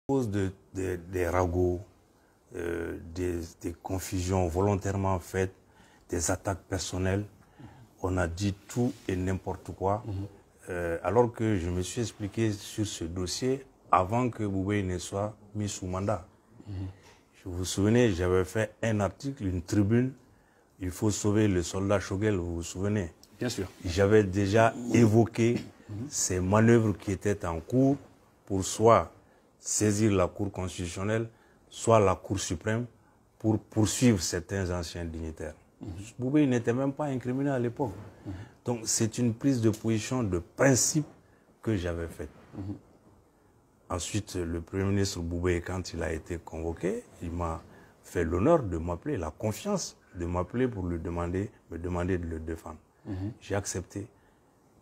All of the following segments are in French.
cause des ragots, des confusions volontairement faites, des attaques personnelles, on a dit tout et n'importe quoi, alors que je me suis expliqué sur ce dossier avant que Boubé ne soit mis sous mandat. Vous vous souvenez, j'avais fait un article, une tribune, il faut sauver le soldat Choguel, vous vous souvenez? Bien sûr. J'avais déjà évoqué ces manœuvres qui étaient en cours pour soit saisir la Cour constitutionnelle, soit la Cour suprême pour poursuivre certains anciens dignitaires. Boubé n'était même pas incriminé à l'époque. Donc c'est une prise de position de principe que j'avais faite. Ensuite, le Premier ministre Boubé, quand il a été convoqué, il m'a fait l'honneur de m'appeler, la confiance de m'appeler pour me demander de le défendre. J'ai accepté.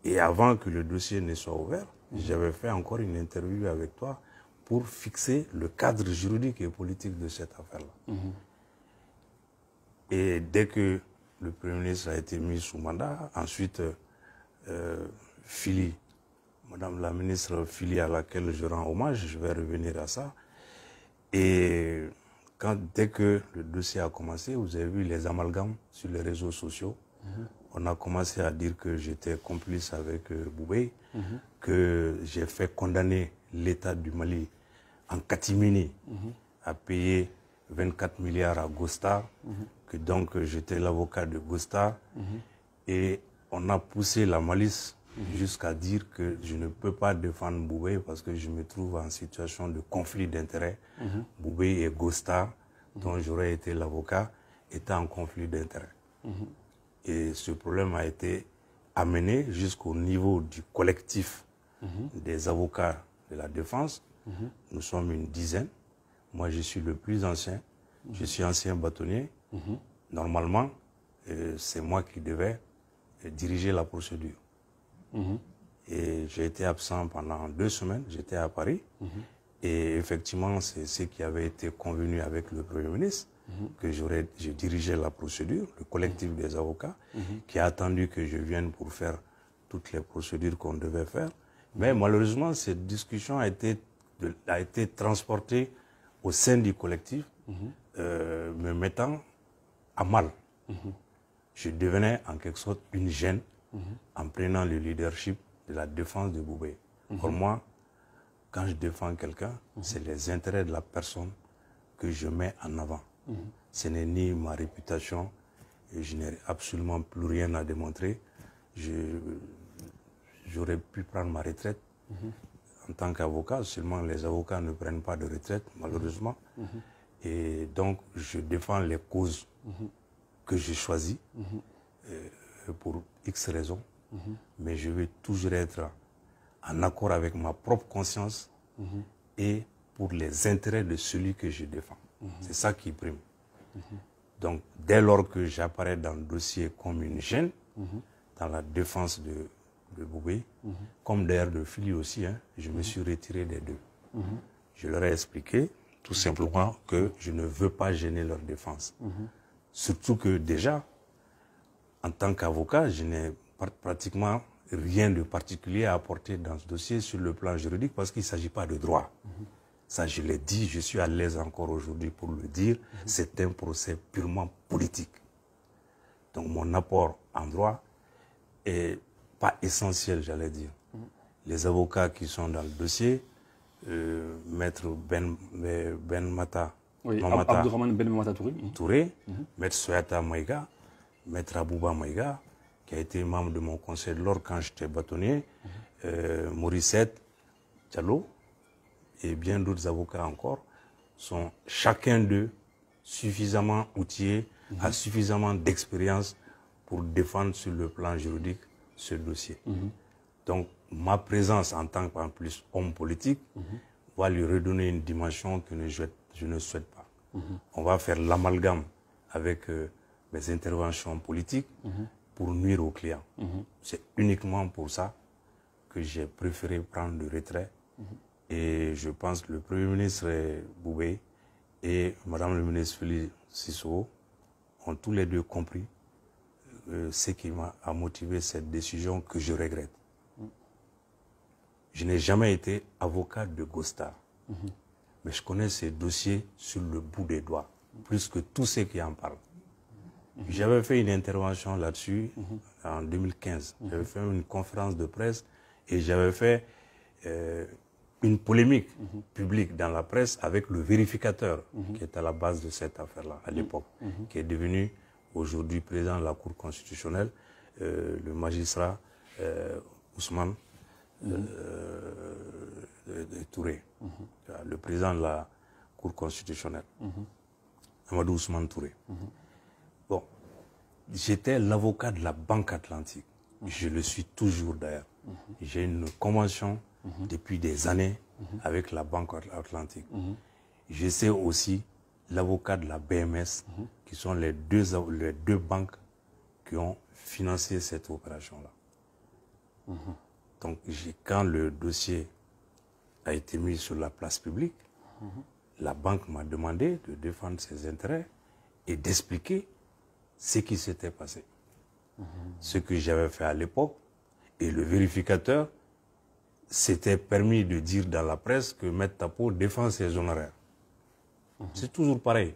Et avant que le dossier ne soit ouvert, j'avais fait encore une interview avec toi pour fixer le cadre juridique et politique de cette affaire-là. Et dès que le Premier ministre a été mis sous mandat, ensuite, Fili, Madame la ministre Fili, à laquelle je rends hommage, je vais revenir à ça. Et dès que le dossier a commencé, vous avez vu les amalgames sur les réseaux sociaux. On a commencé à dire que j'étais complice avec Boubé, que j'ai fait condamner l'État du Mali en catimini à payer 24 milliards à Gostar, que donc j'étais l'avocat de Gostar. Et on a poussé la malice jusqu'à dire que je ne peux pas défendre Boubé parce que je me trouve en situation de conflit d'intérêts. Boubé et Gostar, dont j'aurais été l'avocat, étaient en conflit d'intérêts. Et ce problème a été amené jusqu'au niveau du collectif des avocats de la défense. Nous sommes une dizaine. Moi, je suis le plus ancien. Je suis ancien bâtonnier. Normalement, c'est moi qui devais diriger la procédure. Et j'ai été absent pendant 2 semaines. J'étais à Paris. Et effectivement, c'est ce qui avait été convenu avec le Premier ministre, que je dirigeais la procédure, le collectif des avocats, qui a attendu que je vienne pour faire toutes les procédures qu'on devait faire. Mais malheureusement, cette discussion a été transportée au sein du collectif, me mettant à mal. Je devenais en quelque sorte une gêne en prenant le leadership de la défense de Boubé. Pour moi, quand je défends quelqu'un, c'est les intérêts de la personne que je mets en avant. Ce n'est ni ma réputation, et je n'ai absolument plus rien à démontrer. J'aurais pu prendre ma retraite en tant qu'avocat, seulement les avocats ne prennent pas de retraite, malheureusement. Et donc, je défends les causes que j'ai choisies pour X raisons, mais je vais toujours être en accord avec ma propre conscience et pour les intérêts de celui que je défends. C'est ça qui prime. Donc, dès lors que j'apparais dans le dossier comme une gêne, dans la défense de Boubé, comme d'ailleurs de Fili aussi, je me suis retiré des deux. Je leur ai expliqué tout simplement que je ne veux pas gêner leur défense. Surtout que déjà, en tant qu'avocat, je n'ai pratiquement rien de particulier à apporter dans ce dossier sur le plan juridique parce qu'il ne s'agit pas de droit. Ça, je l'ai dit, je suis à l'aise encore aujourd'hui pour le dire, c'est un procès purement politique. Donc mon apport en droit est pas essentiel, j'allais dire. Les avocats qui sont dans le dossier, Maître Ben Mata, oui, Abdourahmane Ben Mata Touré, Maître Soyata Maïga, Maître Abouba Maïga, qui a été membre de mon conseil de l'ordre quand j'étais bâtonnier, Morissette Diallo et bien d'autres avocats encore, sont chacun d'eux suffisamment outillés, a suffisamment d'expérience pour défendre sur le plan juridique ce dossier. Donc ma présence en tant qu'en plus homme politique va lui redonner une dimension que je ne souhaite pas. On va faire l'amalgame avec mes interventions politiques pour nuire aux clients. C'est uniquement pour ça que j'ai préféré prendre le retrait. Et je pense que le Premier ministre Boubé et Madame le ministre Fili Sissoko ont tous les deux compris ce qui m'a motivé cette décision que je regrette. Je n'ai jamais été avocat de Gostar. mais je connais ces dossiers sur le bout des doigts, plus que tous ceux qui en parlent. J'avais fait une intervention là-dessus en 2015. J'avais fait une conférence de presse et j'avais fait une polémique publique dans la presse avec le vérificateur qui est à la base de cette affaire-là à l'époque, qui est devenu aujourd'hui président de la Cour constitutionnelle, le magistrat Ousmane Touré, le président de la Cour constitutionnelle, Amadou Ousmane Touré. Bon, j'étais l'avocat de la Banque Atlantique. Je le suis toujours d'ailleurs. J'ai une convention depuis des années avec la Banque Atlantique. Je sais aussi l'avocat de la BMS, qui sont les deux banques qui ont financé cette opération-là. Donc, quand le dossier a été mis sur la place publique, la banque m'a demandé de défendre ses intérêts et d'expliquer ce qui s'était passé. Ce que j'avais fait à l'époque, et le vérificateur s'était permis de dire dans la presse que Maître Tapo défend ses honoraires. C'est toujours pareil.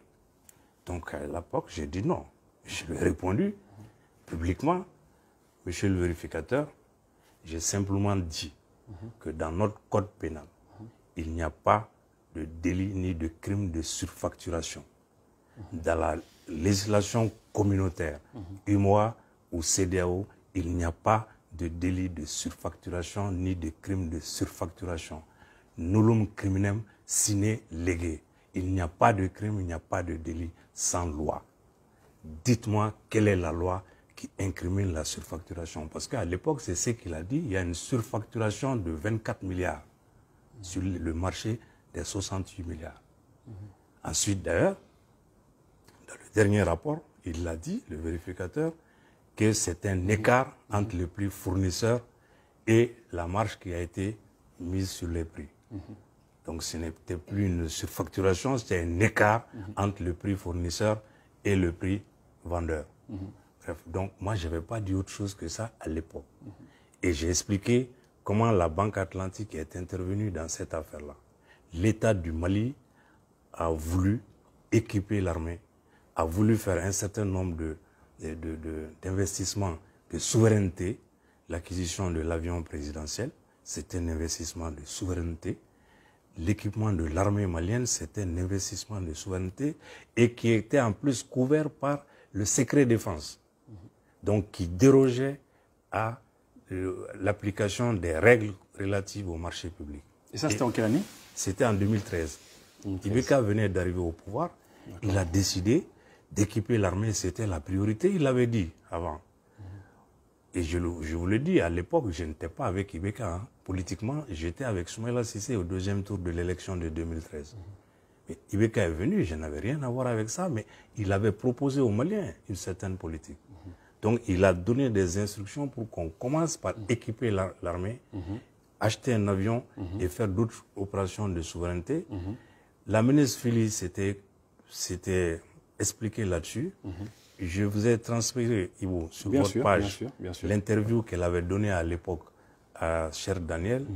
Donc à l'époque, j'ai dit non. Je lui ai répondu publiquement, monsieur le vérificateur, j'ai simplement dit que dans notre code pénal, il n'y a pas de délit ni de crime de surfacturation. Dans la législation communautaire, UMOA ou CEDEAO, il n'y a pas de délit de surfacturation ni de crime de surfacturation. Nullum criminum sine lege. Il n'y a pas de crime, il n'y a pas de délit sans loi. Dites-moi quelle est la loi qui incrimine la surfacturation. Parce qu'à l'époque, c'est ce qu'il a dit, il y a une surfacturation de 24 milliards sur le marché des 68 milliards. Ensuite, d'ailleurs, dans le dernier rapport, il l'a dit, le vérificateur, que c'est un écart entre le prix fournisseur et la marge qui a été mise sur les prix. Donc ce n'était plus une surfacturation, c'était un écart entre le prix fournisseur et le prix vendeur. Bref, donc moi je n'avais pas dit autre chose que ça à l'époque. Et j'ai expliqué comment la Banque Atlantique est intervenue dans cette affaire-là. L'État du Mali a voulu équiper l'armée, a voulu faire un certain nombre d'investissements de souveraineté. L'acquisition de l'avion présidentiel, c'était un investissement de souveraineté. L'équipement de l'armée malienne, c'était un investissement de souveraineté et qui était en plus couvert par le secret défense. Donc qui dérogeait à l'application des règles relatives au marché public. Et ça, c'était en quelle année? C'était en 2013. Ibeka venait d'arriver au pouvoir. Il a décidé d'équiper l'armée, c'était la priorité, il l'avait dit avant. Et je vous le dis, à l'époque, je n'étais pas avec Ibeka. Hein. Politiquement, j'étais avec Soumaïla Cissé au deuxième tour de l'élection de 2013. Mais Ibeka est venu, je n'avais rien à voir avec ça, mais il avait proposé aux Maliens une certaine politique. Donc, il a donné des instructions pour qu'on commence par équiper l'armée, acheter un avion et faire d'autres opérations de souveraineté. La ministre Fili s'était expliqué là-dessus. Je vous ai transféré, Ivo, sur votre page, l'interview qu'elle avait donnée à l'époque à cher Daniel.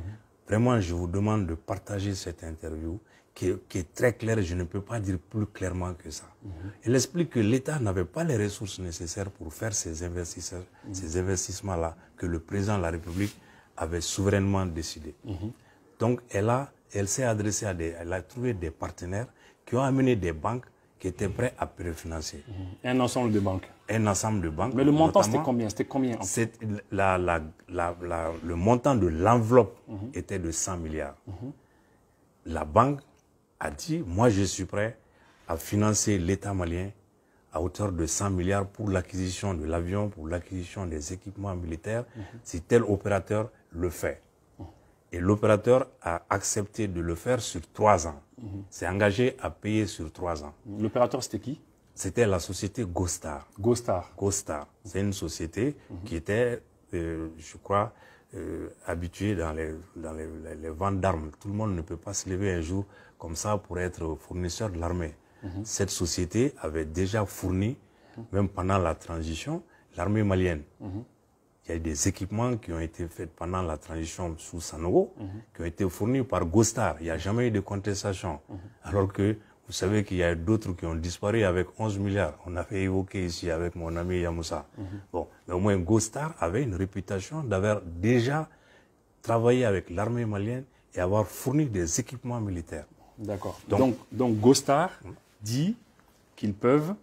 Vraiment, je vous demande de partager cette interview qui est très claire. Je ne peux pas dire plus clairement que ça. Elle explique que l'État n'avait pas les ressources nécessaires pour faire ces investissements-là que le président de la République avait souverainement décidé. Donc, elle s'est adressée elle a trouvé des partenaires qui ont amené des banques qui étaient prêts à préfinancer. Un ensemble de banques. Un ensemble de banques. Mais le montant, c'était combien? Le montant de l'enveloppe était de 100 milliards. La banque a dit, moi je suis prêt à financer l'État malien à hauteur de 100 milliards pour l'acquisition de l'avion, pour l'acquisition des équipements militaires, si tel opérateur le fait. Et l'opérateur a accepté de le faire sur 3 ans. S'est engagé à payer sur 3 ans. L'opérateur, c'était qui? C'était la société Gostar. Gostar. C'est une société qui était, je crois, habituée dans les ventes d'armes. Tout le monde ne peut pas se lever un jour comme ça pour être fournisseur de l'armée. Cette société avait déjà fourni, même pendant la transition, l'armée malienne. il y a des équipements qui ont été faits pendant la transition sous Sanogo, qui ont été fournis par Gostar. Il n'y a jamais eu de contestation. Alors que vous savez qu'il y a d'autres qui ont disparu avec 11 milliards. On a fait évoquer ici avec mon ami Yamoussa. Bon, mais au moins Gostar avait une réputation d'avoir déjà travaillé avec l'armée malienne et avoir fourni des équipements militaires. D'accord. Donc Gostar dit qu'ils peuvent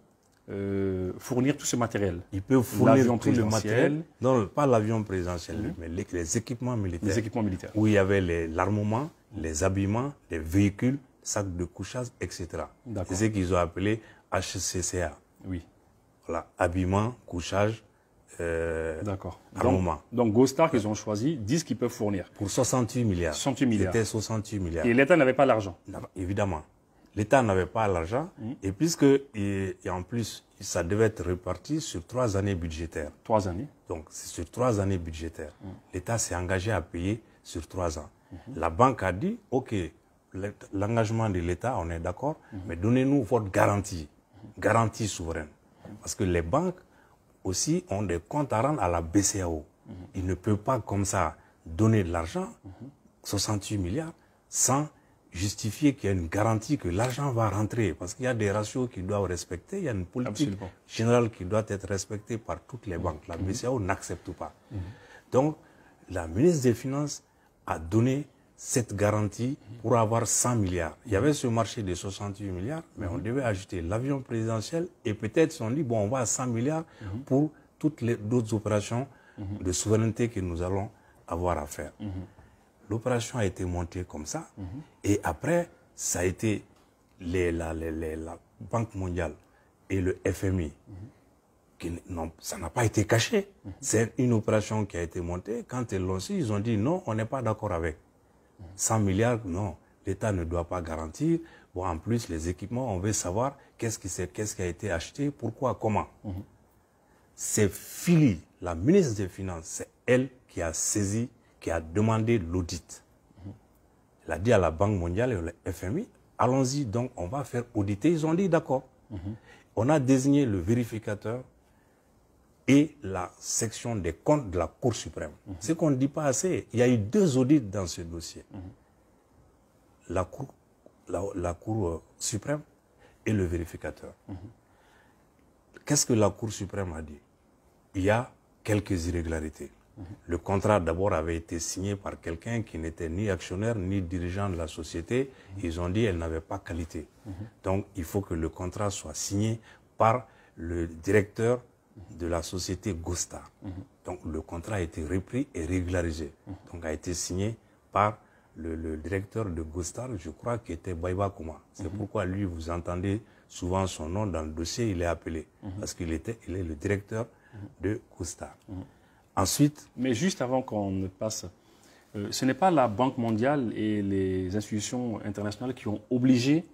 fournir tout ce matériel. Ils peuvent fournir tout le matériel. Non, pas l'avion présidentiel, mais les équipements militaires. Les équipements militaires. Où il y avait l'armement, les habillements, les véhicules, sacs de couchage, etc. C'est ce qu'ils ont appelé HCCA. Oui. Voilà, habillement, couchage, armement. Donc Gostar qu'ils ont choisi disent qu'ils peuvent fournir. Pour 68 milliards. 68 milliards. C'était 68 milliards. Et l'État n'avait pas l'argent. Évidemment. L'État n'avait pas l'argent, et puisque, et en plus, ça devait être réparti sur 3 années budgétaires. 3 années. Donc, c'est sur 3 années budgétaires. L'État s'est engagé à payer sur 3 ans. La banque a dit, OK, l'engagement de l'État, on est d'accord, mais donnez-nous votre garantie, garantie souveraine. Parce que les banques aussi ont des comptes à rendre à la BCEAO. Ils ne peuvent pas comme ça donner de l'argent, 68 milliards, sans justifier qu'il y a une garantie que l'argent va rentrer. Parce qu'il y a des ratios qu'ils doivent respecter, il y a une politique générale qui doit être respectée par toutes les banques. La BCEAO n'accepte pas. Donc, la ministre des Finances a donné cette garantie pour avoir 100 milliards. Il y avait ce marché de 68 milliards, mais on devait ajouter l'avion présidentiel et peut-être on dit, bon, on va à 100 milliards pour toutes les autres opérations de souveraineté que nous allons avoir à faire. L'opération a été montée comme ça, et après, ça a été la Banque mondiale et le FMI. Ça n'a pas été caché. C'est une opération qui a été montée. Quand ils l'ont su, ils ont dit non, on n'est pas d'accord avec. 100 milliards, non, l'État ne doit pas garantir. Bon, en plus, les équipements, on veut savoir qu'est-ce qui a été acheté, pourquoi, comment. C'est Phili, la ministre des Finances, c'est elle qui a saisi, qui a demandé l'audit. Elle a dit à la Banque mondiale et au FMI, allons-y, donc on va faire auditer. Ils ont dit d'accord. On a désigné le vérificateur et la section des comptes de la Cour suprême. Ce qu'on ne dit pas assez, il y a eu 2 audits dans ce dossier. La Cour suprême et le vérificateur. Qu'est-ce que la Cour suprême a dit? Il y a quelques irrégularités. Le contrat d'abord avait été signé par quelqu'un qui n'était ni actionnaire ni dirigeant de la société. Ils ont dit qu'elle n'avait pas qualité. Donc il faut que le contrat soit signé par le directeur de la société Gostar. Donc le contrat a été repris et régularisé. Donc a été signé par le directeur de Gostar, je crois, qui était Baïba Kouma. C'est pourquoi lui, vous entendez souvent son nom dans le dossier, il est appelé. Parce qu'il est le directeur de Gostar. Ensuite... Mais juste avant qu'on ne passe, ce n'est pas la Banque mondiale et les institutions internationales qui ont obligé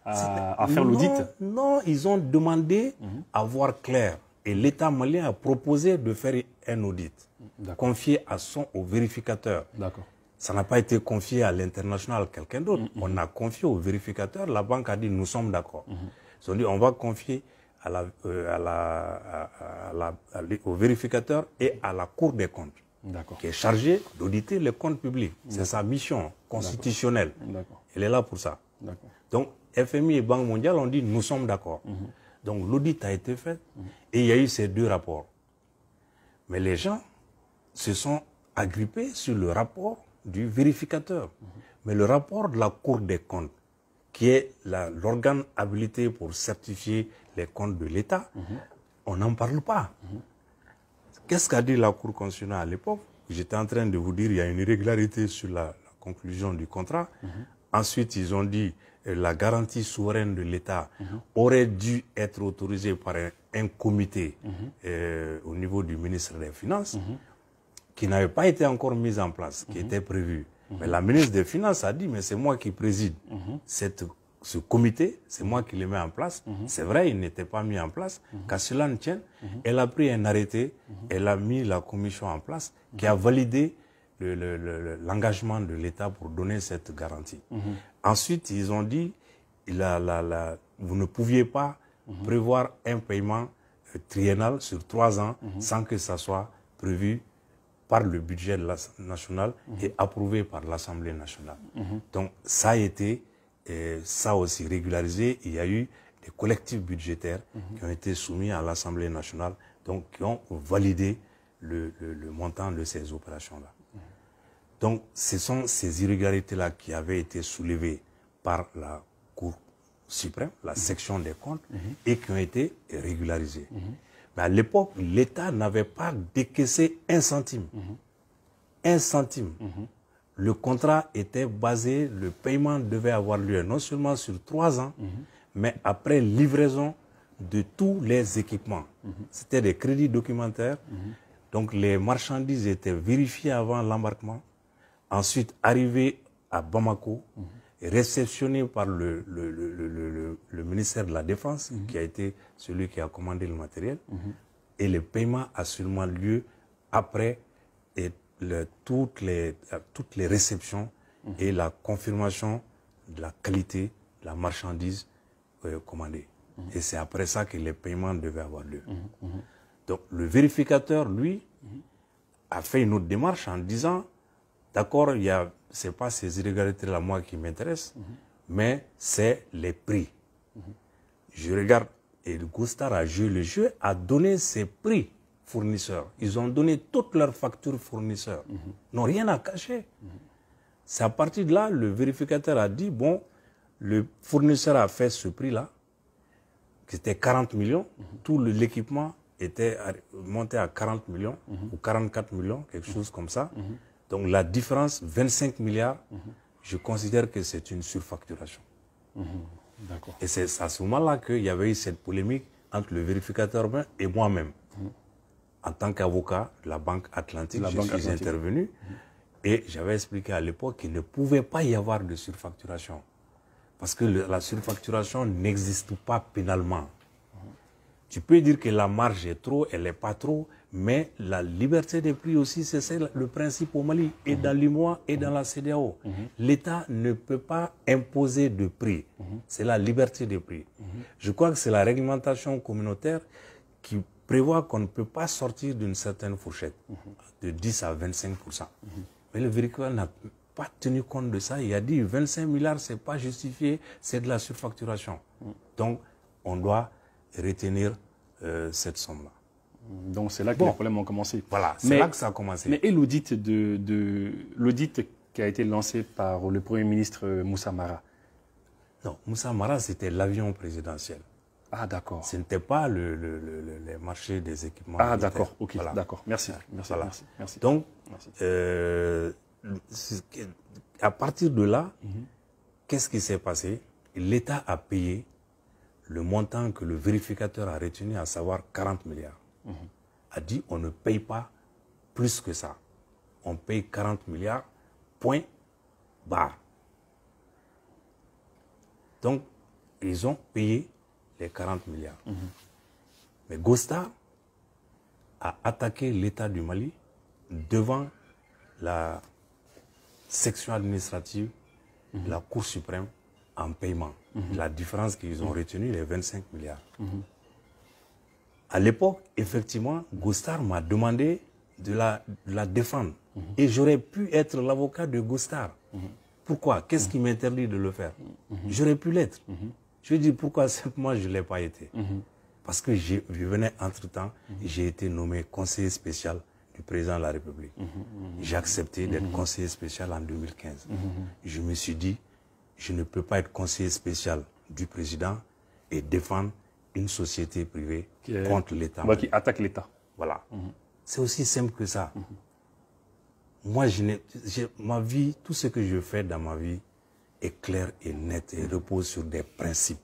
à faire l'audit? Non, ils ont demandé à voir clair. Et l'État malien a proposé de faire un audit, confié au vérificateur. Ça n'a pas été confié à l'international, quelqu'un d'autre. On a confié au vérificateur, la banque a dit nous sommes d'accord. Ils ont dit on va confier au vérificateur et à la Cour des comptes, qui est chargée d'auditer les comptes publics. C'est sa mission constitutionnelle. Elle est là pour ça. Donc FMI et Banque mondiale ont dit nous sommes d'accord. Donc l'audit a été fait et il y a eu ces 2 rapports. Mais les gens se sont agrippés sur le rapport du vérificateur. Mais le rapport de la Cour des comptes, qui est l'organe habilité pour certifier les comptes de l'État, on n'en parle pas. Qu'est-ce qu'a dit la Cour constitutionnelle à l'époque? J'étais en train de vous dire qu'il y a une irrégularité sur la conclusion du contrat. Ensuite, ils ont dit que la garantie souveraine de l'État aurait dû être autorisée par un comité au niveau du ministre des Finances, qui n'avait pas été encore mise en place, qui était prévu. Mais la ministre des Finances a dit, mais c'est moi qui préside ce comité, c'est moi qui le mets en place. C'est vrai, il n'était pas mis en place. Qu'à cela ne tienne, elle a pris un arrêté, elle a mis la commission en place, qui a validé l'engagement de l'État pour donner cette garantie. Ensuite, ils ont dit, vous ne pouviez pas prévoir un paiement triennal sur 3 ans sans que ça soit prévu par le budget national et approuvé par l'Assemblée nationale. Donc ça a été, ça aussi régularisé. Il y a eu des collectifs budgétaires qui ont été soumis à l'Assemblée nationale, donc qui ont validé le montant de ces opérations-là. Donc ce sont ces irrégularités-là qui avaient été soulevées par la Cour suprême, la section des comptes, et qui ont été régularisées. Mais à l'époque, l'État n'avait pas décaissé un centime. Un centime. Le contrat était basé, le paiement devait avoir lieu non seulement sur 3 ans, mais après livraison de tous les équipements. C'était des crédits documentaires. Donc les marchandises étaient vérifiées avant l'embarquement. Ensuite, arrivées à Bamako, réceptionnées par le ministère de la Défense, qui a été celui qui a commandé le matériel. Et le paiement a seulement lieu après toutes les réceptions et la confirmation de la qualité de la marchandise commandée. Et c'est après ça que les paiements devaient avoir lieu. Donc le vérificateur, lui, a fait une autre démarche en disant, d'accord, ce n'est pas ces irrégularités-là, moi, qui m'intéressent, mais c'est les prix. Je regarde, et le Gostar a joué le jeu, a donné ses prix fournisseurs. Ils ont donné toutes leurs factures fournisseurs. Ils n'ont rien à cacher. C'est à partir de là, le vérificateur a dit, bon, le fournisseur a fait ce prix-là, qui était 40 millions, tout l'équipement était monté à 40 millions, ou 44 millions, quelque chose comme ça. Donc la différence, 25 milliards, je considère que c'est une surfacturation. Et c'est à ce moment-là qu'il y avait eu cette polémique entre le vérificateur et moi-même. En tant qu'avocat de la Banque Atlantique, je suis intervenu et j'avais expliqué à l'époque qu'il ne pouvait pas y avoir de surfacturation. Parce que la surfacturation n'existe pas pénalement. Tu peux dire que la marge est trop, elle n'est pas trop, mais la liberté des prix aussi, c'est le principe au Mali, et dans l'UMOA et dans la CEDEAO. L'État ne peut pas imposer de prix. C'est la liberté des prix. Je crois que c'est la réglementation communautaire qui prévoit qu'on ne peut pas sortir d'une certaine fourchette, de 10 à 25%. Mais le vérificateur n'a pas tenu compte de ça. Il a dit 25 milliards, ce n'est pas justifié, c'est de la surfacturation. Donc, on doit retenir cette somme-là. Donc c'est là que les problèmes ont commencé. Voilà, c'est là que ça a commencé. Mais et l'audit l'audit qui a été lancé par le Premier ministre Moussa Mara? Non, Moussa Mara, c'était l'avion présidentiel. Ah d'accord. Ce n'était pas les marchés des équipements. Ah d'accord, ok, voilà. D'accord. Merci. Voilà. Merci. Donc, merci. À partir de là, qu'est-ce qui s'est passé? L'État a payé le montant que le vérificateur a retenu, à savoir 40 milliards. A dit on ne paye pas plus que ça. On paye 40 milliards, point barre. Donc, ils ont payé les 40 milliards. Mais Gostar a attaqué l'État du Mali devant la section administrative de la Cour suprême en paiement. La différence qu'ils ont retenue, les 25 milliards. À l'époque, effectivement, Gostar m'a demandé de la défendre. Et j'aurais pu être l'avocat de Gostar. Pourquoi? Qu'est-ce qui m'interdit de le faire? J'aurais pu l'être. Je lui ai dit pourquoi simplement je ne l'ai pas été. Parce que je venais entre-temps, j'ai été nommé conseiller spécial du président de la République. J'ai accepté d'être conseiller spécial en 2015. Je me suis dit, je ne peux pas être conseiller spécial du président et défendre une société privée contre l'État. Qui attaque l'État. Voilà. C'est aussi simple que ça. Moi, ma vie, tout ce que je fais dans ma vie est clair et net et repose sur des principes.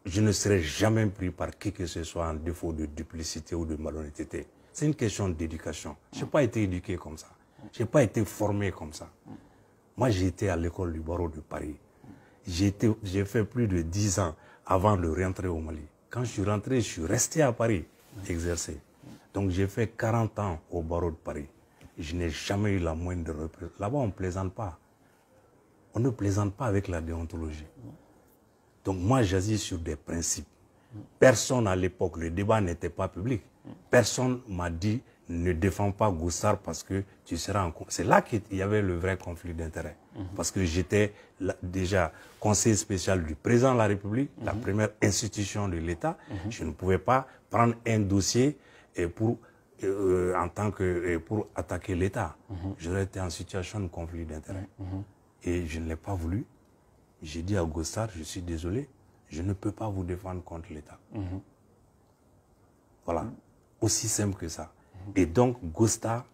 Je ne serai jamais pris par qui que ce soit en défaut de duplicité ou de malhonnêteté. C'est une question d'éducation. Je n'ai pas été éduqué comme ça. Je n'ai pas été formé comme ça. Moi, j'ai été à l'école du barreau de Paris. J'ai fait plus de 10 ans avant de rentrer au Mali. Quand je suis rentré, je suis resté à Paris, exercer. Donc j'ai fait 40 ans au barreau de Paris. Je n'ai jamais eu la moindre reprise. Là-bas, on ne plaisante pas. On ne plaisante pas avec la déontologie. Donc moi, j'agis sur des principes. Personne à l'époque, le débat n'était pas public. Personne m'a dit ne défends pas Goussard parce que tu seras en... C'est là qu'il y avait le vrai conflit d'intérêts. Parce que j'étais déjà conseiller spécial du président de la République, la première institution de l'État. Je ne pouvais pas prendre un dossier pour attaquer l'État. J'aurais été en situation de conflit d'intérêts. Et je ne l'ai pas voulu. J'ai dit à Goussard, je suis désolé, je ne peux pas vous défendre contre l'État. Voilà. Aussi simple que ça. Et donc, Goussard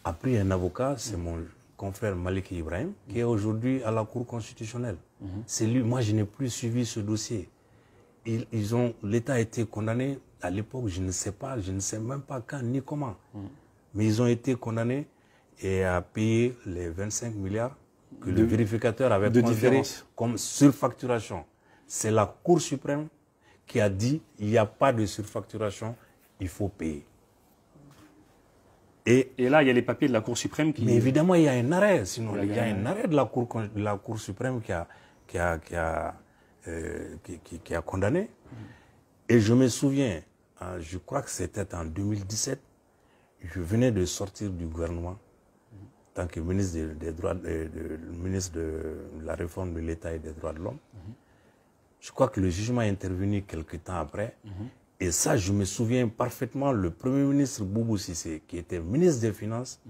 a pris un avocat, c'est mon confrère Malik Ibrahim, qui est aujourd'hui à la Cour constitutionnelle. C'est lui, moi je n'ai plus suivi ce dossier. L'État a été condamné, à l'époque, je ne sais pas, je ne sais même pas quand ni comment. Mais ils ont été condamnés et à payer les 25 milliards que le vérificateur avait considéré comme surfacturation. C'est la Cour suprême qui a dit il n'y a pas de surfacturation, il faut payer. Et là, il y a les papiers de la Cour suprême qui... Mais évidemment, il y a un arrêt. Sinon, il y a un arrêt de la Cour suprême qui a condamné. Et je me souviens, je crois que c'était en 2017, je venais de sortir du gouvernement en tant que ministre ministre de la réforme de l'État et des droits de l'homme. Je crois que le jugement est intervenu quelque temps après. Et ça, je me souviens parfaitement, le Premier ministre Boubou Cissé, qui était ministre des Finances,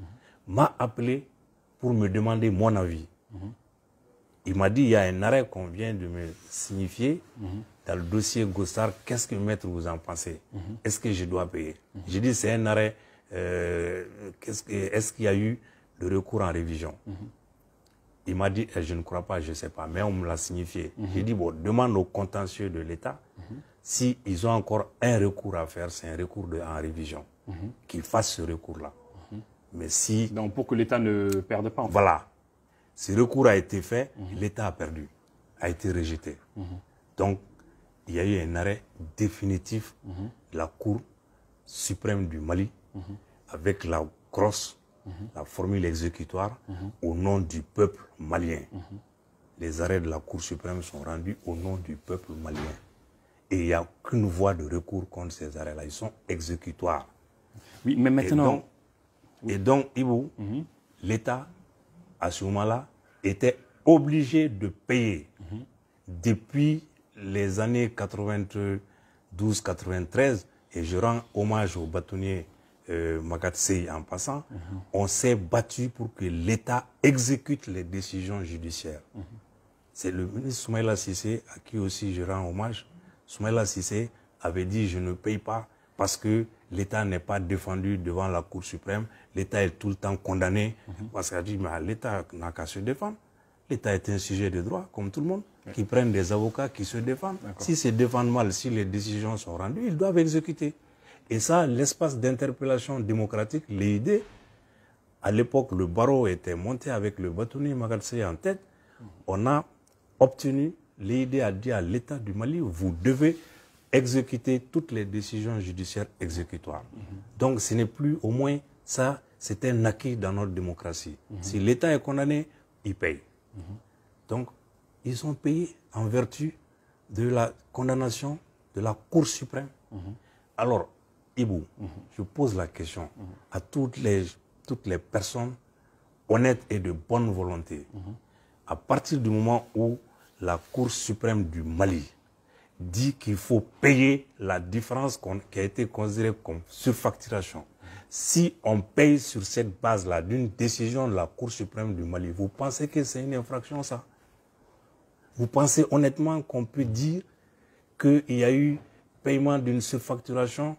m'a appelé pour me demander mon avis. Il m'a dit, il y a un arrêt qu'on vient de me signifier dans le dossier Goussard. Qu'est-ce que maître vous en pensez? Est-ce que je dois payer? J'ai dit, c'est un arrêt. Est-ce qu'il y a eu le recours en révision? Il m'a dit, je ne crois pas, je ne sais pas, mais on me l'a signifié. J'ai dit, bon, demande au contentieux de l'État. S'ils ont encore un recours à faire, c'est un recours en révision. Qu'ils fassent ce recours-là. Mais si... Donc pour que l'État ne perde pas. En fait. Voilà. Ce recours a été fait, l'État a perdu, a été rejeté. Donc, il y a eu un arrêt définitif de la Cour suprême du Mali avec la crosse, la formule exécutoire au nom du peuple malien. Les arrêts de la Cour suprême sont rendus au nom du peuple malien. Et il n'y a qu'une voie de recours contre ces arrêts-là. Ils sont exécutoires. Oui, mais maintenant... Et donc Ibou, l'État, à ce moment-là, était obligé de payer. Depuis les années 92-93, et je rends hommage au bâtonnier Magatsei en passant, on s'est battu pour que l'État exécute les décisions judiciaires. C'est le ministre Soumaïla Cissé, à qui aussi je rends hommage. Soumaïla Cissé avait dit « je ne paye pas parce que l'État n'est pas défendu devant la Cour suprême, l'État est tout le temps condamné. Parce qu'il a dit « l'État n'a qu'à se défendre. L'État est un sujet de droit, comme tout le monde, qui prennent des avocats qui se défendent. S'ils se défendent mal, si les décisions sont rendues, ils doivent exécuter. » Et ça, l'espace d'interpellation démocratique, l'EID, à l'époque, le barreau était monté avec le bâtonnier Magatsei en tête. On a obtenu, l'EID a dit à l'État du Mali, vous devez exécuter toutes les décisions judiciaires exécutoires. Donc ce n'est plus, au moins, ça, c'est un acquis dans notre démocratie. Si l'État est condamné, il paye. Donc, ils ont payé en vertu de la condamnation de la Cour suprême. Alors, Ibou, je pose la question à toutes les personnes honnêtes et de bonne volonté. À partir du moment où la Cour suprême du Mali dit qu'il faut payer la différence qui a été considérée comme surfacturation, si on paye sur cette base-là d'une décision de la Cour suprême du Mali, vous pensez que c'est une infraction, ça? Vous pensez honnêtement qu'on peut dire qu'il y a eu paiement d'une surfacturation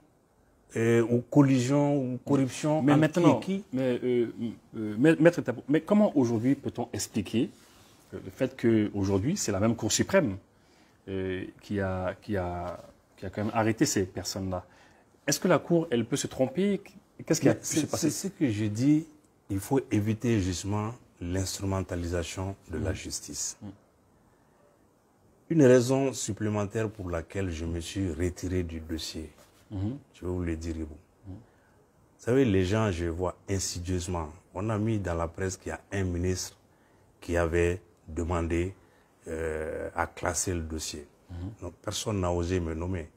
ou collision ou corruption? Mais maintenant, mais comment aujourd'hui peut-on expliquer le fait qu'aujourd'hui, c'est la même Cour suprême qui a quand même arrêté ces personnes-là? Est-ce que la Cour, elle peut se tromper? Qu'est-ce qui a pu se passer? C'est ce que je dis, il faut éviter justement l'instrumentalisation de la justice. Une raison supplémentaire pour laquelle je me suis retiré du dossier, je vais vous le dire. Vous savez, les gens, je vois insidieusement, on a mis dans la presse qu'il y a un ministre qui avait demandé à classer le dossier. Donc, personne n'a osé me nommer.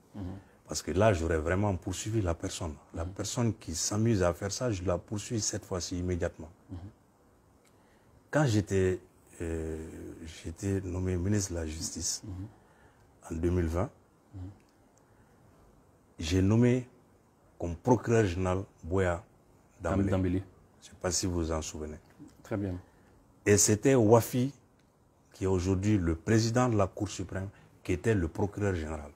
Parce que là, j'aurais vraiment poursuivi la personne. La personne qui s'amuse à faire ça, je la poursuis cette fois-ci immédiatement. Quand j'étais nommé ministre de la Justice en 2020, j'ai nommé comme procureur général Boya Dambélé. Je ne sais pas si vous vous en souvenez. Très bien. Et c'était Wafi, qui est aujourd'hui le président de la Cour suprême, qui était le procureur général.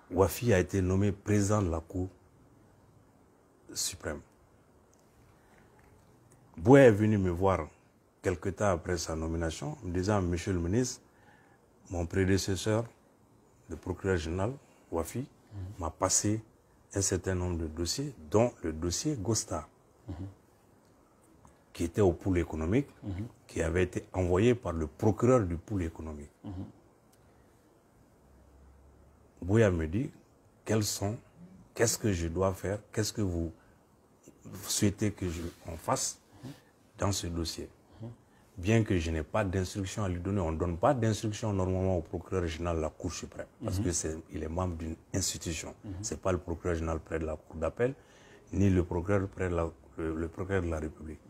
Wafi a été nommé président de la Cour suprême. Boya est venu me voir quelque temps après sa nomination, me disant, Monsieur le ministre, mon prédécesseur, le procureur général, Wafi, m'a passé un certain nombre de dossiers, dont le dossier Gostar, qui était au pôle économique, qui avait été envoyé par le procureur du pôle économique. Boya me dit, qu'est-ce que je dois faire, qu'est-ce que vous souhaitez que on fasse dans ce dossier. Bien que je n'ai pas d'instruction à lui donner, on ne donne pas d'instruction normalement au procureur général de la Cour suprême, parce qu'il est membre d'une institution. Ce n'est pas le procureur général près de la Cour d'appel, ni le procureur près de le procureur de la République.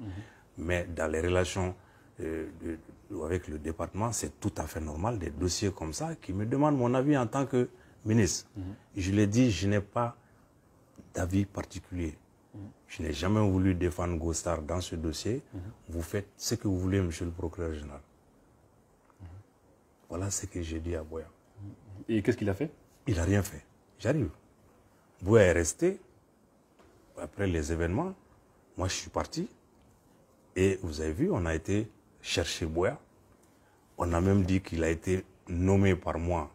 Mais dans les relations avec le département, c'est tout à fait normal, des dossiers comme ça, qui me demandent mon avis en tant que ministre. Je l'ai dit, je n'ai pas d'avis particulier. Je n'ai jamais voulu défendre Gostar dans ce dossier. Vous faites ce que vous voulez, monsieur le procureur général. Voilà ce que j'ai dit à Boya. Et qu'est-ce qu'il a fait? Il n'a rien fait. J'arrive. Boya est resté. Après les événements, moi je suis parti. Et vous avez vu, on a été chercher Boya. On a même dit qu'il a été nommé par moi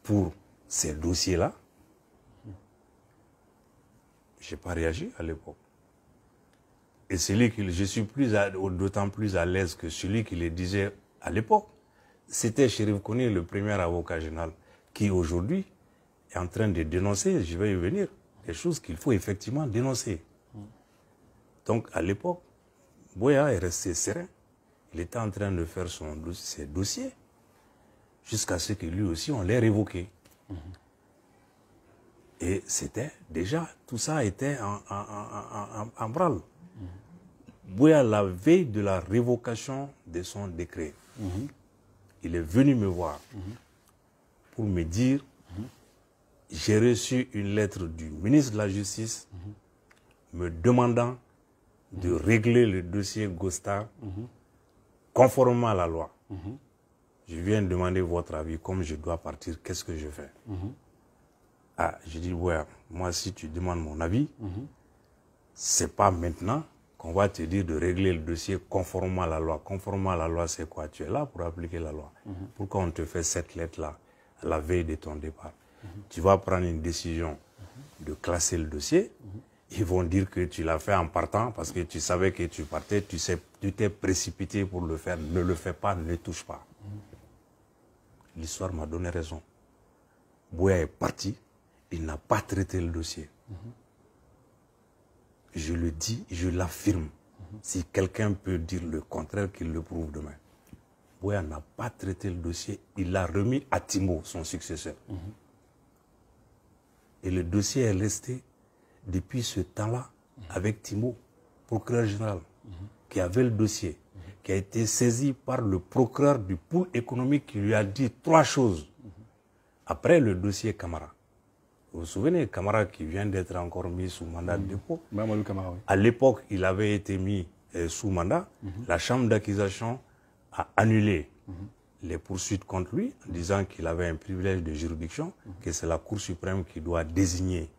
pour ces dossiers-là. Je n'ai pas réagi à l'époque. Et je suis d'autant plus à l'aise que celui qui le disait à l'époque, c'était Chérif Kone, le premier avocat général, qui aujourd'hui est en train de dénoncer, je vais y venir, des choses qu'il faut effectivement dénoncer. Donc à l'époque, Boya est resté serein. Il était en train de faire ses dossiers jusqu'à ce que lui aussi, on l'ait révoqué. Et c'était déjà, tout ça était en branle. Boya, la veille de la révocation de son décret, il est venu me voir pour me dire, j'ai reçu une lettre du ministre de la Justice me demandant de régler le dossier Gostar conformément à la loi. Je viens demander votre avis, comme je dois partir, qu'est-ce que je fais? Ah, je dis, ouais, moi, si tu demandes mon avis, c'est pas maintenant qu'on va te dire de régler le dossier conformément à la loi. Conformément à la loi, c'est quoi? Tu es là pour appliquer la loi. Pourquoi on te fait cette lettre-là à la veille de ton départ? Tu vas prendre une décision de classer le dossier. Ils vont dire que tu l'as fait en partant parce que tu savais que tu partais, tu t'es précipité pour le faire. Ne le fais pas, ne touche pas. L'histoire m'a donné raison. Boya est parti. Il n'a pas traité le dossier. Je le dis, je l'affirme. Si quelqu'un peut dire le contraire, qu'il le prouve demain. Boya n'a pas traité le dossier. Il l'a remis à Timo, son successeur. Et le dossier est resté depuis ce temps-là avec Timo, procureur général, qui avait le dossier, qui a été saisi par le procureur du pôle économique qui lui a dit 3 choses. Après le dossier Camara. Vous vous souvenez, Camara qui vient d'être encore mis sous mandat de dépôt. Camara, oui. À l'époque, il avait été mis sous mandat. La chambre d'accusation a annulé les poursuites contre lui en disant qu'il avait un privilège de juridiction, que c'est la Cour suprême qui doit désigner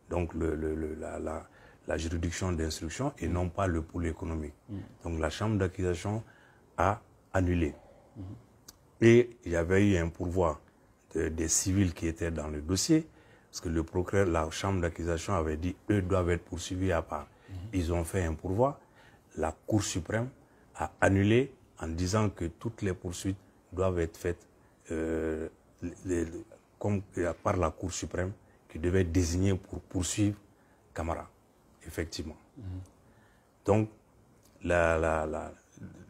donc la juridiction d'instruction et non pas le pôle économique. Donc la chambre d'accusation a annulé. Et il y avait eu un pourvoi des civils qui étaient dans le dossier. Parce que le procureur, la chambre d'accusation avait dit eux doivent être poursuivis à part. Ils ont fait un pourvoi. La Cour suprême a annulé en disant que toutes les poursuites doivent être faites par la Cour suprême qui devait désigner pour poursuivre Camara, effectivement. Donc,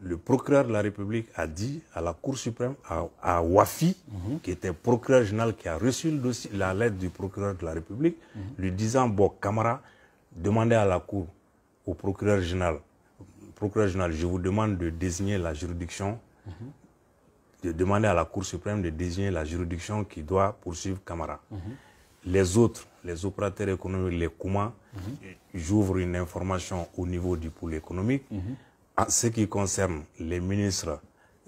le procureur de la République a dit à la Cour suprême, à Wafi, qui était procureur général, qui a reçu le dossier, la lettre du procureur de la République, lui disant, bon, Camara, demandez à la Cour, au procureur général, je vous demande de désigner la juridiction, de demander à la Cour suprême de désigner la juridiction qui doit poursuivre Camara. Les autres, les opérateurs économiques, les Kouma, j'ouvre une information au niveau du pôle économique. En ce qui concerne les ministres,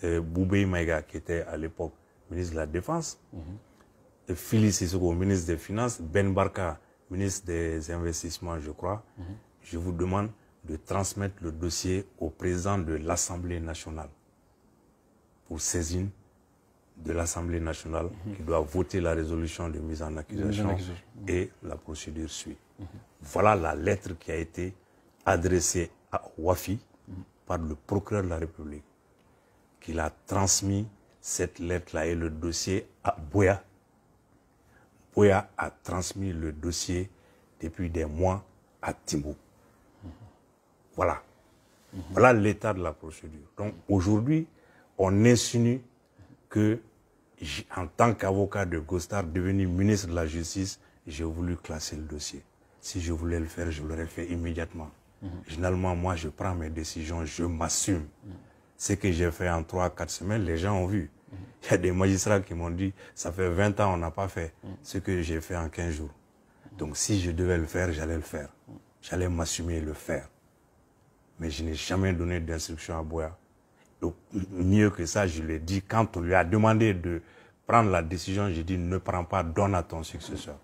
Boubé Maïga, qui était à l'époque ministre de la Défense, Fili Sissoko, ministre des Finances, Ben Barka, ministre des Investissements, je crois, je vous demande de transmettre le dossier au président de l'Assemblée nationale pour saisine de l'Assemblée nationale qui doit voter la résolution de mise en accusation et la procédure suit. Voilà la lettre qui a été adressée à Wafi par le procureur de la République, qu'il a transmis cette lettre-là et le dossier à Boya. Boya a transmis le dossier depuis des mois à Timbo. Voilà. Voilà l'état de la procédure. Donc aujourd'hui, on insinue que, en tant qu'avocat de Gostar, devenu ministre de la Justice, j'ai voulu classer le dossier. Si je voulais le faire, je l'aurais fait immédiatement. Généralement, moi, je prends mes décisions, je m'assume. Ce que j'ai fait en 3-4 semaines, les gens ont vu. Il y a des magistrats qui m'ont dit, ça fait 20 ans, on n'a pas fait ce que j'ai fait en 15 jours. Donc si je devais le faire, j'allais le faire. J'allais m'assumer et le faire. Mais je n'ai jamais donné d'instruction à Boya. Donc, mieux que ça, je l'ai dit, quand on lui a demandé de prendre la décision, j'ai dit, ne prends pas, donne à ton successeur.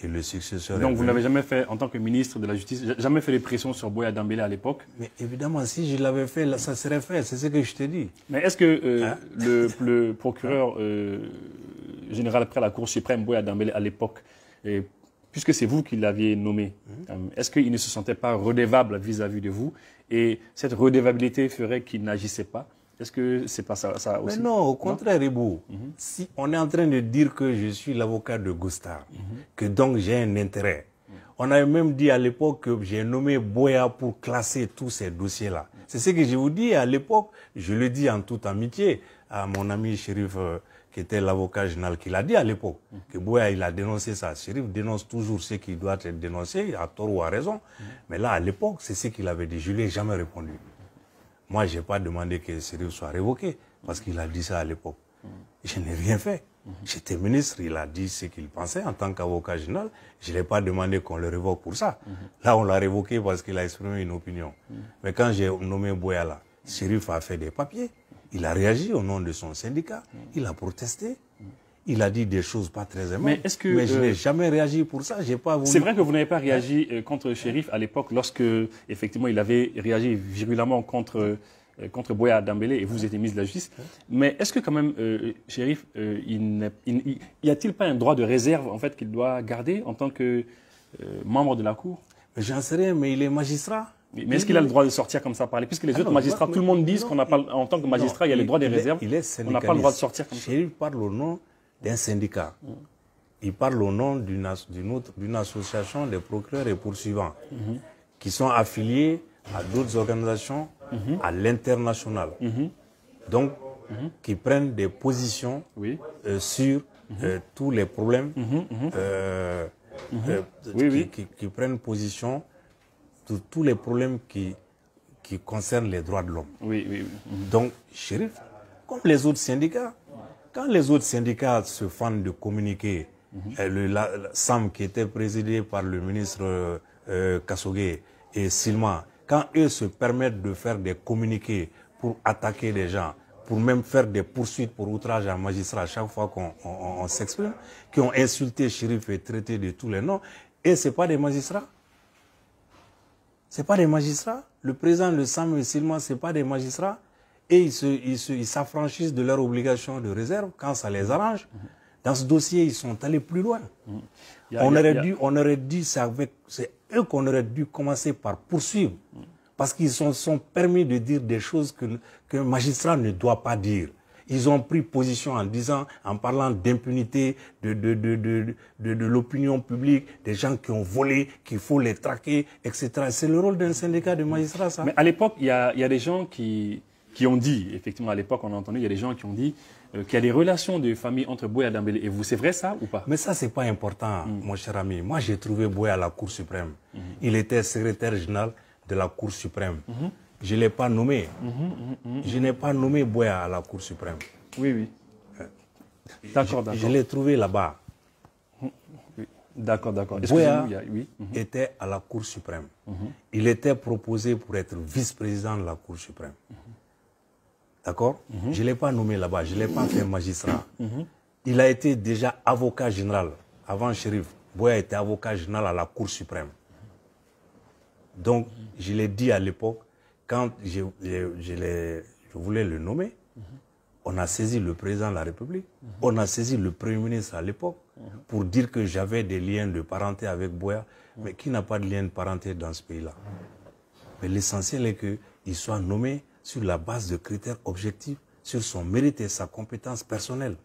Et le successeur... Donc vous n'avez jamais fait, en tant que ministre de la Justice, jamais fait des pressions sur Boya Dambélé à l'époque? Mais évidemment, si je l'avais fait, là, ça serait fait, c'est ce que je te dis. Mais est-ce que le procureur général après la Cour suprême, Boya Dambélé, à l'époque, puisque c'est vous qui l'aviez nommé, est-ce qu'il ne se sentait pas redevable vis-à-vis de vous? Et cette redevabilité ferait qu'il n'agissait pas? Est-ce que c'est pas ça aussi? Mais non, au contraire, Ribou. Si on est en train de dire que je suis l'avocat de Gostar, que donc j'ai un intérêt. On avait même dit à l'époque que j'ai nommé Boya pour classer tous ces dossiers-là. C'est ce que je vous dis à l'époque. Je le dis en toute amitié à mon ami Chérif, qui était l'avocat général, qui l'a dit à l'époque, que Boya, il a dénoncé ça. Chérif dénonce toujours ce qui doit être dénoncé, à tort ou à raison. Mais là, à l'époque, c'est ce qu'il avait dit. Je ne lui ai jamais répondu. Moi, je n'ai pas demandé que Chérif soit révoqué, parce qu'il a dit ça à l'époque. Je n'ai rien fait. J'étais ministre, il a dit ce qu'il pensait en tant qu'avocat général. Je n'ai pas demandé qu'on le révoque pour ça. Là, on l'a révoqué parce qu'il a exprimé une opinion. Mais quand j'ai nommé Boya là, Chérif a fait des papiers. Il a réagi au nom de son syndicat. Il a protesté. Il a dit des choses pas très aimables. Mais je n'ai jamais réagi pour ça. J'ai pas voulu... C'est vrai que vous n'avez pas réagi contre Chérif à l'époque, lorsque, effectivement, il avait réagi virulemment contre Boya Dambélé et vous étiez ministre de la Justice. Mais est-ce que quand même, Chérif, y a-t-il pas un droit de réserve en fait qu'il doit garder en tant que membre de la Cour? J'en sais rien, mais il est magistrat. Mais est-ce qu'il a le droit de sortir comme ça parler? Puisque les autres magistrats, tout le monde dit qu'on n'a pas, en tant que magistrat, il y a le droit des réserves. On n'a pas le droit de sortir comme ça. Chérif parle au nom d'un syndicat. Il parle au nom d'une association des procureurs et poursuivants qui sont affiliés à d'autres organisations à l'international. Donc, qui prennent des positions sur tous les problèmes, qui prennent position sur tous les problèmes qui concernent les droits de l'homme. Donc, Chérif, comme les autres syndicats, quand les autres syndicats se fendent de communiquer, le SAM qui était présidé par le ministre Kassogué et Silma, quand eux se permettent de faire des communiqués pour attaquer des gens, pour même faire des poursuites pour outrage à un magistrat à chaque fois qu'on s'exprime, qui ont insulté Chérif et traité de tous les noms, et ce n'est pas des magistrats. Ce n'est pas des magistrats. Le président, le SAM et Silma, ce n'est pas des magistrats. Et ils s'affranchissent de leurs obligations de réserve quand ça les arrange. Dans ce dossier, ils sont allés plus loin. On aurait dû, c'est eux qu'on aurait dû commencer par poursuivre. Parce qu'ils sont permis de dire des choses qu'un magistrat ne doit pas dire. Ils ont pris position en disant, en parlant d'impunité, de l'opinion publique, des gens qui ont volé, qu'il faut les traquer, etc. C'est le rôle d'un syndicat de magistrats, ça. Mais à l'époque, il y a des gens qui ont dit, effectivement, à l'époque, on a entendu, il y a des gens qui ont dit qu'il y a des relations de famille entre Buea Dembélé et vous. C'est vrai ça ou pas? Mais ça, c'est pas important, mon cher ami. Moi, j'ai trouvé Buea à la Cour suprême. Il était secrétaire général de la Cour suprême. Je ne l'ai pas nommé. Je n'ai pas nommé Buea à la Cour suprême. Oui, oui. D'accord, d'accord. Je l'ai trouvé là-bas. D'accord, d'accord. Buea était à la Cour suprême. Il était proposé pour être vice-président de la Cour suprême. D'accord? Je ne l'ai pas nommé là-bas, je ne l'ai pas fait magistrat. Il a été déjà avocat général. Avant Chérif, Buea était avocat général à la Cour suprême. Donc, je l'ai dit à l'époque, quand je voulais le nommer, on a saisi le président de la République, on a saisi le Premier ministre à l'époque pour dire que j'avais des liens de parenté avec Buea, mais qui n'a pas de lien de parenté dans ce pays-là? Mais l'essentiel est qu'il soit nommé sur la base de critères objectifs, sur son mérite et sa compétence personnelle.